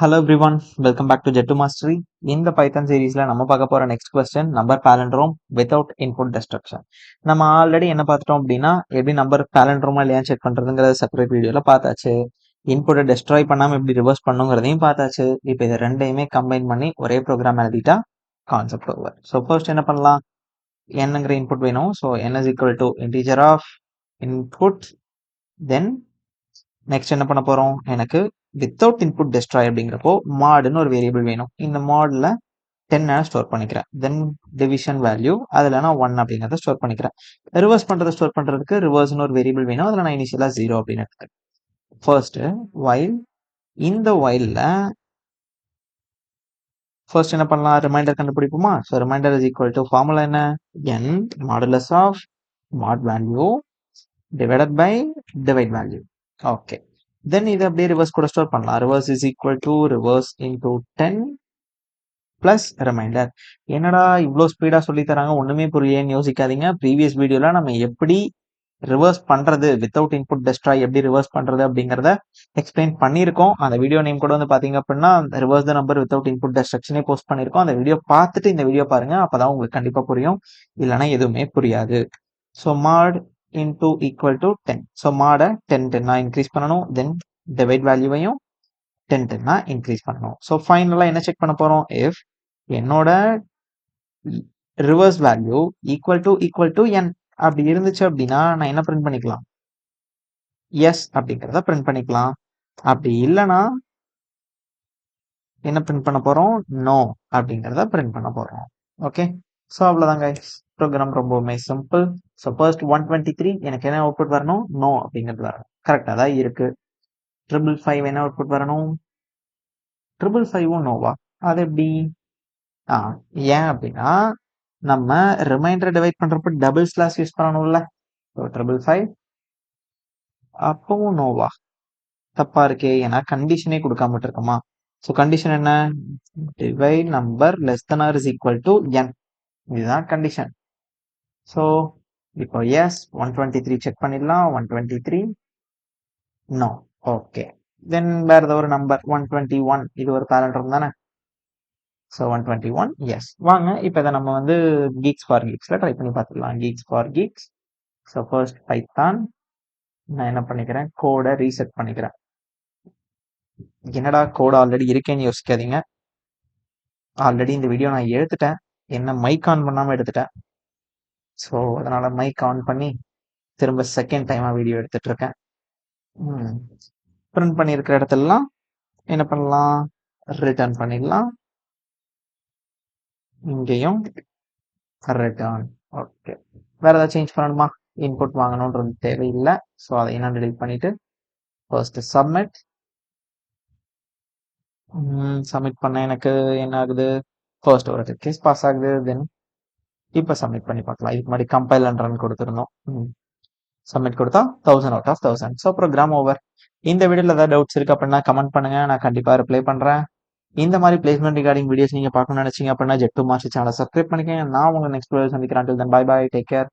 Hello everyone, welcome back to Jet2 Mastery. இந்த பைத்தன் சீரீஸ்ல நம்ம பார்க்க போற next question number palindrome without input destruction. நம்ம ஆல்ரெடி என்ன பார்த்துட்டோம் அப்படின்னா எப்படி நம்பர் palindrome இல்லையா செக் பண்றதுங்கிறத செப்பரேட் வீடியோல பார்த்தாச்சு. இன்புட்டை டெஸ்ட்ராய் பண்ணாம எப்படி ரிவர்ஸ் பண்ணுங்கிறதையும் பார்த்தாச்சு. இப்போ இது ரெண்டையுமே கம்பைன் பண்ணி ஒரே ப்ரோக்ராம் எழுதிட்டா கான்செப்ட் ஓவர். ஸோ ஃபர்ஸ்ட் என்ன பண்ணலாம், என்னங்கிற இன்புட் வேணும். So n is equal to integer of input. Then next என்ன பண்ண போறோம், எனக்கு வித்தவுட் இன்புட் டெஸ்ட்ராய் அப்படிங்கிறப்போ மாடுன்னு ஒரு வேரியபிள் வேணும். இந்த மாடில் 10 ஸ்டோர் பண்ணிக்கிறேன். தென் டிவிஷன் வேல்யூ அதில் நான் 1 அப்படிங்கிறத ஸ்டோர் பண்ணிக்கிறேன். ரிவர்ஸ் பண்ணுறதை ஸ்டோர் பண்ணுறதுக்கு ரிவர்ஸ்னு ஒரு வேரியபிள் வேணும். அதில் நான் இனிஷியலாக 0 அப்படின்னு எடுத்துக்கிறேன். ஃபர்ஸ்ட் வைல், இந்த வைலில் ஃபர்ஸ்ட் என்ன பண்ணலாம், ரிமைண்டர் கண்டுபிடிப்போமா. So remainder is equal to formula என்ன, n modulus of mod value divided by divide value. Okay, then இதை அப்படியே ரிவர்ஸ் கூட ஸ்டோர் பண்ணலாம். Reverse is equal to reverse into 10 plus remainder. என்னடா இவ்வளோ ஸ்பீடாக சொல்லி தராங்க, ஒன்றுமே புரியலன்னு யோசிக்காதீங்க. ப்ரீவியஸ் வீடியோவில் நம்ம எப்படி ரிவர்ஸ் பண்ணுறது, வித்தவுட் இன்புட் டெஸ்ட்ராய் எப்படி ரிவர்ஸ் பண்ணுறது அப்படிங்கிறத எக்ஸ்பிளைன் பண்ணியிருக்கோம். அந்த வீடியோ நேம் கூட வந்து பார்த்தீங்க அப்படின்னா reverse the number without input டெஸ்ட்ரக்ஷனே போஸ்ட் பண்ணியிருக்கோம். அந்த வீடியோ பார்த்துட்டு இந்த வீடியோ பாருங்கள், அப்போ தான் உங்களுக்கு கண்டிப்பாக புரியும். இல்லைனா எதுவுமே புரியாது. So Mat into equal to 10. So mod 10 increase பண்ணணும். தென் டிவைட் வேல்யூவையும் 10 இன்க்ரீஸ் பண்ணணும். ஸோ ஃபைனலாக என்ன செக் பண்ண போகிறோம், இஃப் என்னோட reverse value equal to n அப்படி இருந்துச்சு அப்படின்னா நான் என்ன பிரிண்ட் பண்ணிக்கலாம், எஸ் அப்படிங்கிறத பிரிண்ட் பண்ணிக்கலாம். அப்படி இல்லைன்னா என்ன பிரிண்ட் பண்ண போகிறோம், நோ அப்படிங்கிறத பிரிண்ட் பண்ண போகிறோம். ஓகே, ஸோ அவ்வளோதாங்க. ப்ரோக்ராம் ரொம்பவுமே சிம்பிள். ஸோ ஃபர்ஸ்ட் 123 எனக்கு என்ன அவுட்புட் வரணும், நோ அப்படிங்கிறது வரணும். கரெக்டாக தான் இருக்கு. 555 என்ன அவுட்புட் வரணும், 555 நோவா, அது எப்படி, ஏன் அப்படின்னா நம்ம ரிமைண்டரை டிவைட் பண்றப்ப டபுள் ஸ்லாஷ் யூஸ் பண்ணணும்ல. ஸோ 555 அப்பவும் நோவா, தப்பா இருக்கே, ஏன்னா கண்டிஷனே கொடுக்காம இருக்கோமா. ஸோ கண்டிஷன் என்ன, divide number less than or is equal to n, இதுதான் கண்டிஷன். ஸோ இப்போ எஸ் 123 செக் பண்ணிடலாம். 123 நோ. ஓகே, தென் வேற ஏதோ ஒரு நம்பர் 121, இது ஒரு palindrome தானே. So 121 yes. வாங்க இப்போ இதை நம்ம வந்து கீக்ஸ் ஃபார் கீக்ஸில் ட்ரை பண்ணி பார்த்துக்கலாம். Geeks for Geeks. So first Python நான் என்ன பண்ணிக்கிறேன், கோடை ரீசெட் பண்ணிக்கிறேன். என்னடா கோட் ஆல்ரெடி இருக்கேன்னு யோசிக்காதீங்க. ஆல்ரெடி இந்த வீடியோ நான் எடுத்துட்டேன், என்ன மைக் ஆன் பண்ணாமல் எடுத்துட்டேன். ஸோ அதனால மைக் ஆன் பண்ணி திரும்ப செகண்ட் டைமாக வீடியோ எடுத்துட்டு இருக்கேன். பிரிண்ட் பண்ணியிருக்கிற இடத்துலலாம் என்ன பண்ணலாம், ரிட்டர்ன் பண்ணிடலாம். இங்கேயும் ரிட்டர்ன். ஓகே, வேற ஏதாவது சேஞ்ச் பண்ணணுமா, இன்புட் வாங்கணுன்றது தேவையில்லை. ஸோ அதை நான் டெலிட் பண்ணிட்டு ஃபர்ஸ்ட் சப்மிட். சப்மிட் பண்ண எனக்கு என்ன ஆகுது, ஃபர்ஸ்ட் ஒரு கேஸ் பாஸ் ஆகுது. தென் இப்போ சப்மிட் பண்ணி பார்க்கலாம். இதுக்கு முன்னாடி கம்பைல் அண்ட் ரன் கொடுத்துருந்தோம். சப்மிட் கொடுத்தா 1000 out of 1000. So program over. இந்த வீடியோவில் ஏதாவது டவுட்ஸ் இருக்கு அப்படின்னா கமெண்ட் பண்ணுங்க, நான் கண்டிப்பாக ரிப்ளை பண்ணுறேன். இந்த மாதிரி பிளேஸ்மெண்ட் ரிகார்டிங் வீடியோஸ் நீங்கள் பார்க்கணும்னு நினைச்சீங்க அப்படின்னா Jet2 Mastery சேனலை சப்ஸ்கிரைப் பண்ணிக்கங்க. நான் உங்களை நெக்ஸ்ட் வீடியோ சந்திக்கிறேன். Until then, bye bye, take care.